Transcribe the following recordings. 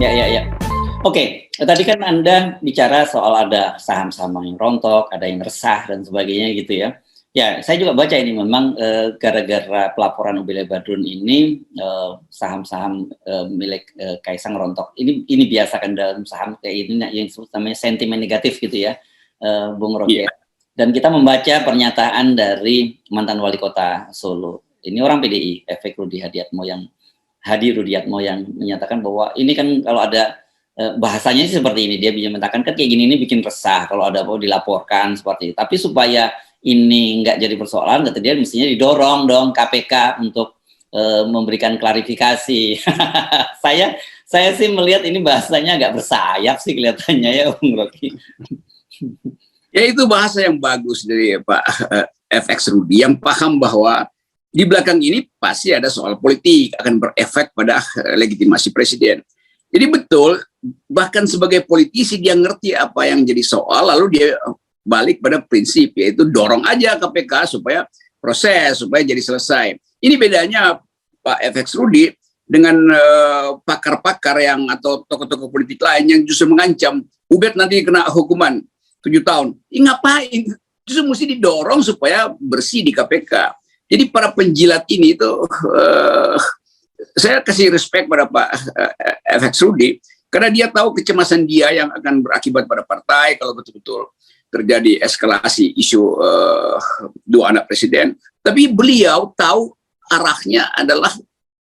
Ya. Oke, tadi kan Anda bicara soal ada saham-saham yang rontok, ada yang resah dan sebagainya gitu ya. Ya, saya juga baca ini memang gara-gara pelaporan Ubile Badrun ini saham-saham milik Kaisang rontok. Ini biasa kan dalam saham kayak ini yang disebut namanya sentimen negatif gitu ya, Bung Rocky. Yeah. Dan kita membaca pernyataan dari mantan wali kota Solo. Ini orang PDI, Efek Hadi Rudiatmo yang menyatakan bahwa ini kan kalau ada bahasanya sih seperti ini, dia menyatakan kan kayak gini ini bikin resah kalau ada mau dilaporkan seperti itu. Tapi supaya ini nggak jadi persoalan, kata dia mestinya didorong dong KPK untuk memberikan klarifikasi. saya sih melihat ini bahasanya agak bersayap sih kelihatannya ya, Bung Rocky. Ya itu bahasa yang bagus dari Pak FX Rudi yang paham bahwa di belakang ini pasti ada soal politik akan berefek pada legitimasi presiden. Jadi betul, bahkan sebagai politisi dia ngerti apa yang jadi soal, lalu dia balik pada prinsip, yaitu dorong aja KPK supaya proses, supaya jadi selesai. Ini bedanya Pak FX Rudi dengan pakar-pakar yang atau tokoh-tokoh politik lain yang justru mengancam, Ubed nanti kena hukuman 7 tahun. Ngapain? Justru mesti didorong supaya bersih di KPK. Jadi para penjilat ini tuh saya kasih respect pada Pak FX Rudi karena dia tahu kecemasan dia yang akan berakibat pada partai kalau betul-betul terjadi eskalasi isu dua anak presiden. Tapi beliau tahu arahnya adalah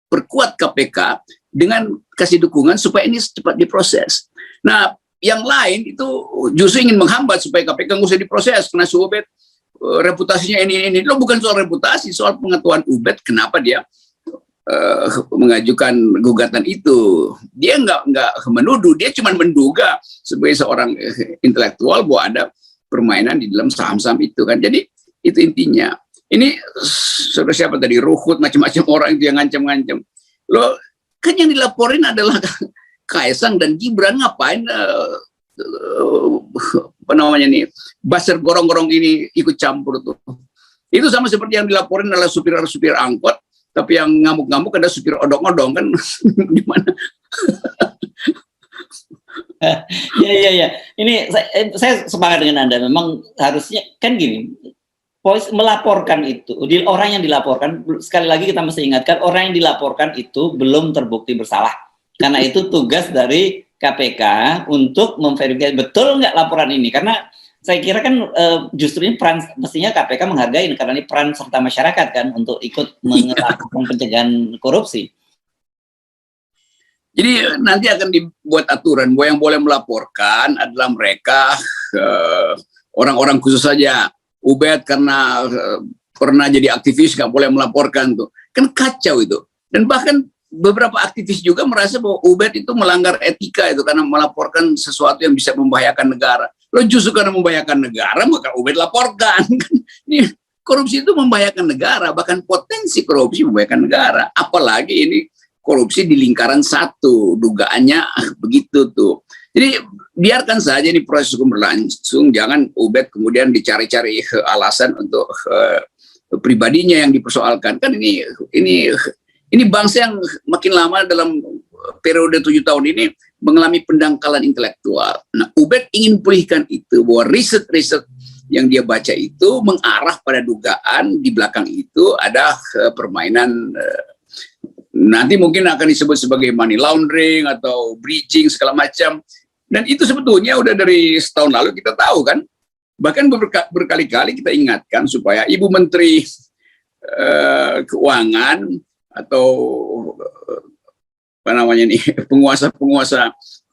perkuat KPK dengan kasih dukungan supaya ini cepat diproses. Nah, yang lain itu justru ingin menghambat supaya KPK nggak usah diproses karena si Ubed reputasinya ini. Lo bukan soal reputasi, soal pengetahuan Ubed kenapa dia mengajukan gugatan itu. Dia nggak menuduh, dia cuma menduga sebagai seorang intelektual bahwa ada permainan di dalam saham-saham itu kan. Jadi itu intinya. Ini siapa tadi Ruhut macam-macam orang itu yang ngancam-ngancam. Lo kan yang dilaporin adalah Kaisang dan Gibran, ngapain apa namanya nih buzzer gorong-gorong ini ikut campur tuh. Itu sama seperti yang dilaporin oleh supir angkot, tapi yang ngamuk-ngamuk ada supir odong-odong kan. Gimana? Ya. Ini saya sepakat dengan Anda. Memang harusnya kan gini, polisi melaporkan itu, orang yang dilaporkan, sekali lagi kita mesti ingatkan, orang yang dilaporkan itu belum terbukti bersalah. Karena itu tugas dari KPK untuk memverifikasi betul nggak laporan ini. Karena saya kira kan justru ini peran, mestinya KPK menghargai karena ini peran serta masyarakat kan untuk ikut melakukan pencegahan korupsi. Jadi nanti akan dibuat aturan bahwa yang boleh melaporkan adalah mereka orang-orang khusus saja. Ubed karena pernah jadi aktivis nggak boleh melaporkan tuh. Kan kacau itu. Dan bahkan beberapa aktivis juga merasa bahwa Ubed itu melanggar etika itu karena melaporkan sesuatu yang bisa membahayakan negara. Lo justru karena membahayakan negara maka Ubed laporkan. Ini korupsi itu membahayakan negara, bahkan potensi korupsi membahayakan negara. Apalagi ini korupsi di lingkaran satu, dugaannya begitu tuh. Jadi biarkan saja ini proses hukum berlangsung, jangan Ubed kemudian dicari-cari alasan untuk pribadinya yang dipersoalkan. Kan ini bangsa yang makin lama dalam periode 7 tahun ini mengalami pendangkalan intelektual. Nah, Ubed ingin pulihkan itu, bahwa riset-riset yang dia baca itu mengarah pada dugaan di belakang itu ada permainan nanti mungkin akan disebut sebagai money laundering atau bridging segala macam. Dan itu sebetulnya udah dari setahun lalu kita tahu kan. Bahkan berkali-kali kita ingatkan supaya Ibu Menteri Keuangan atau apa namanya nih penguasa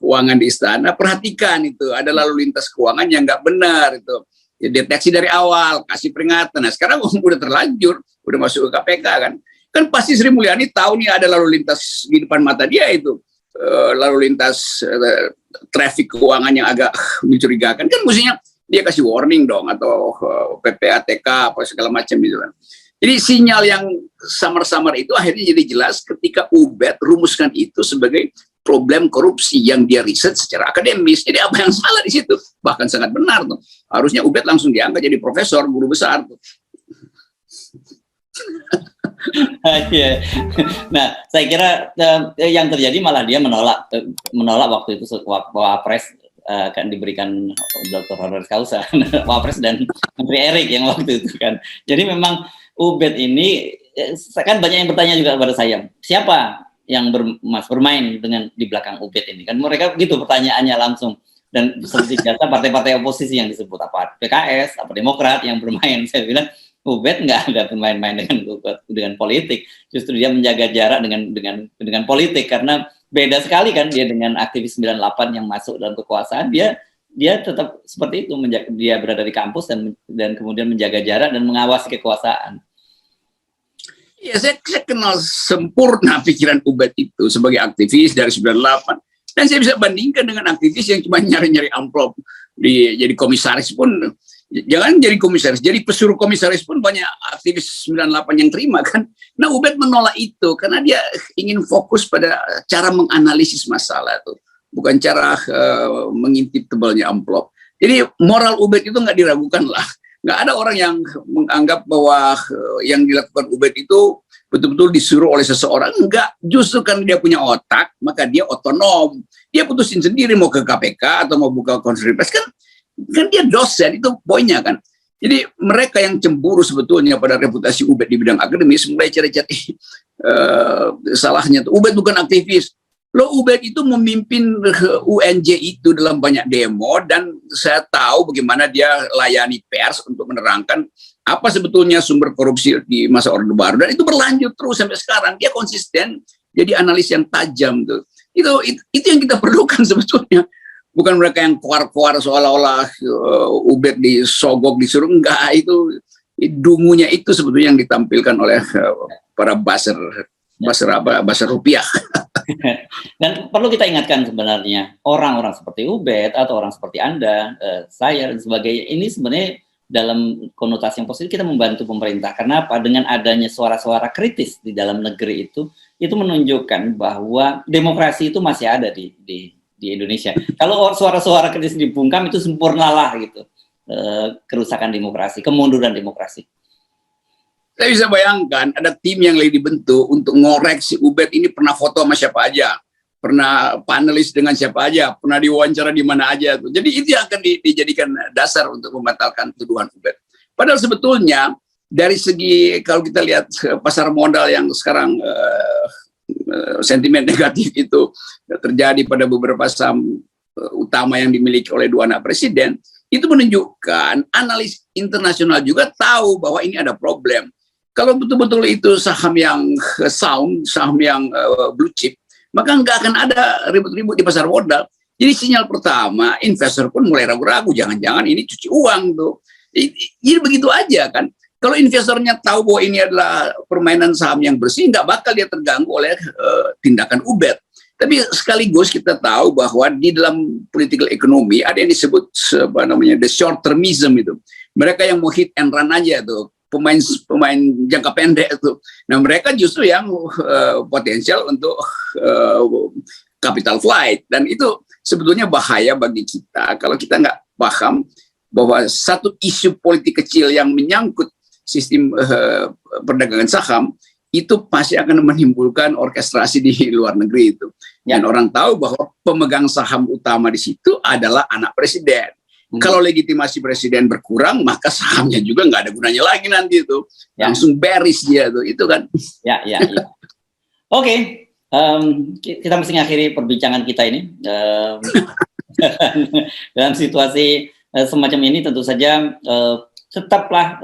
keuangan di istana perhatikan itu ada lalu lintas keuangan yang nggak benar itu ya, deteksi dari awal, kasih peringatan. Nah sekarang udah terlanjur, udah masuk ke KPK kan pasti Sri Mulyani tahu nih ada lalu lintas di depan mata dia itu lalu lintas traffic keuangan yang agak mencurigakan kan mestinya dia kasih warning dong atau PPATK apa segala macam gitu kan. Jadi sinyal yang samar-samar itu akhirnya jadi jelas ketika Ubed rumuskan itu sebagai problem korupsi yang dia riset secara akademis. Jadi apa yang salah di situ? Bahkan sangat benar tuh. Harusnya Ubed langsung diangkat jadi profesor, guru besar tuh. Iya. Nah, saya kira yang terjadi malah dia menolak waktu itu Wapres akan diberikan Dr. honoris causa, Wapres dan Menteri Erik yang waktu itu kan. Jadi memang Ubed ini kan banyak yang bertanya juga kepada saya, siapa yang bermain dengan di belakang Ubed ini? Kan mereka begitu pertanyaannya langsung. Dan seperti biasa partai-partai oposisi yang disebut apa PKS, apa Demokrat yang bermain, saya bilang Ubed nggak ada bermain-main dengan politik, justru dia menjaga jarak dengan politik karena beda sekali kan dia dengan aktivis 98 yang masuk dalam kekuasaan, dia tetap seperti itu, dia berada di kampus dan kemudian menjaga jarak dan mengawasi kekuasaan. Ya, saya kenal sempurna pikiran Ubed itu sebagai aktivis dari 98. Dan saya bisa bandingkan dengan aktivis yang cuma nyari-nyari amplop jadi komisaris pun, jangan jadi komisaris, jadi pesuruh komisaris pun banyak aktivis 98 yang terima kan. Nah, Ubed menolak itu karena dia ingin fokus pada cara menganalisis masalah itu, bukan cara mengintip tebalnya amplop. Jadi moral Ubed itu nggak diragukan lah. Nggak ada orang yang menganggap bahwa yang dilakukan Ubed itu betul-betul disuruh oleh seseorang. Enggak, justru kan dia punya otak, maka dia otonom. Dia putusin sendiri mau ke KPK atau mau buka konferensi pers, kan dia dosen, itu poinnya kan. Jadi mereka yang cemburu sebetulnya pada reputasi Ubed di bidang akademis mulai cari-cari salahnya tuh. Ubed bukan aktivis. Loh, Ubed itu memimpin UNJ itu dalam banyak demo, dan saya tahu bagaimana dia layani pers untuk menerangkan apa sebetulnya sumber korupsi di masa Orde Baru, dan itu berlanjut terus sampai sekarang. Dia konsisten jadi analis yang tajam tuh. Itu yang kita perlukan sebetulnya. Bukan mereka yang kuar-kuar seolah-olah Ubed disogok, disuruh. Enggak, itu dungunya itu sebetulnya yang ditampilkan oleh para buzzer rupiah. Dan perlu kita ingatkan sebenarnya orang-orang seperti Ubed atau orang seperti Anda, saya dan sebagainya, ini sebenarnya dalam konotasi yang positif kita membantu pemerintah. Kenapa? Dengan adanya suara-suara kritis di dalam negeri itu menunjukkan bahwa demokrasi itu masih ada di Indonesia. Kalau suara-suara kritis dibungkam itu sempurnalah gitu kerusakan demokrasi, kemunduran demokrasi. Saya bisa bayangkan ada tim yang lagi dibentuk untuk ngoreksi Ubed ini pernah foto sama siapa aja, pernah panelis dengan siapa aja, pernah diwawancara di mana aja. Jadi itu yang akan dijadikan dasar untuk membatalkan tuduhan Ubed. Padahal sebetulnya dari segi kalau kita lihat pasar modal yang sekarang sentimen negatif itu terjadi pada beberapa saham utama yang dimiliki oleh dua anak presiden, itu menunjukkan analis internasional juga tahu bahwa ini ada problem. Kalau betul-betul itu saham yang sound, saham yang blue chip, maka nggak akan ada ribut-ribut di pasar modal. Jadi sinyal pertama, investor pun mulai ragu-ragu, jangan-jangan ini cuci uang tuh. Jadi begitu aja kan. Kalau investornya tahu bahwa ini adalah permainan saham yang bersih, nggak bakal dia terganggu oleh tindakan Ubed. Tapi sekaligus kita tahu bahwa di dalam political economy ada yang disebut apa namanya the short termism itu. Mereka yang mau hit and run aja tuh. Pemain jangka pendek itu. Nah, mereka justru yang potensial untuk capital flight, dan itu sebetulnya bahaya bagi kita kalau kita nggak paham bahwa satu isu politik kecil yang menyangkut sistem perdagangan saham itu pasti akan menimbulkan orkestrasi di luar negeri itu. Dan orang tahu bahwa pemegang saham utama di situ adalah anak presiden. Kalau legitimasi presiden berkurang, maka sahamnya juga nggak ada gunanya lagi nanti itu. Langsung bearish dia tuh, itu kan. Ya. Oke, kita mesti ngakhiri perbincangan kita ini. Dalam situasi semacam ini tentu saja tetaplah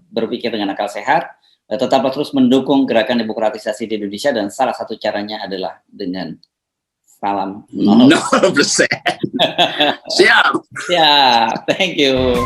berpikir dengan akal sehat, tetaplah terus mendukung gerakan demokratisasi di Indonesia, dan salah satu caranya adalah dengan salam 0%. Siap. Thank you.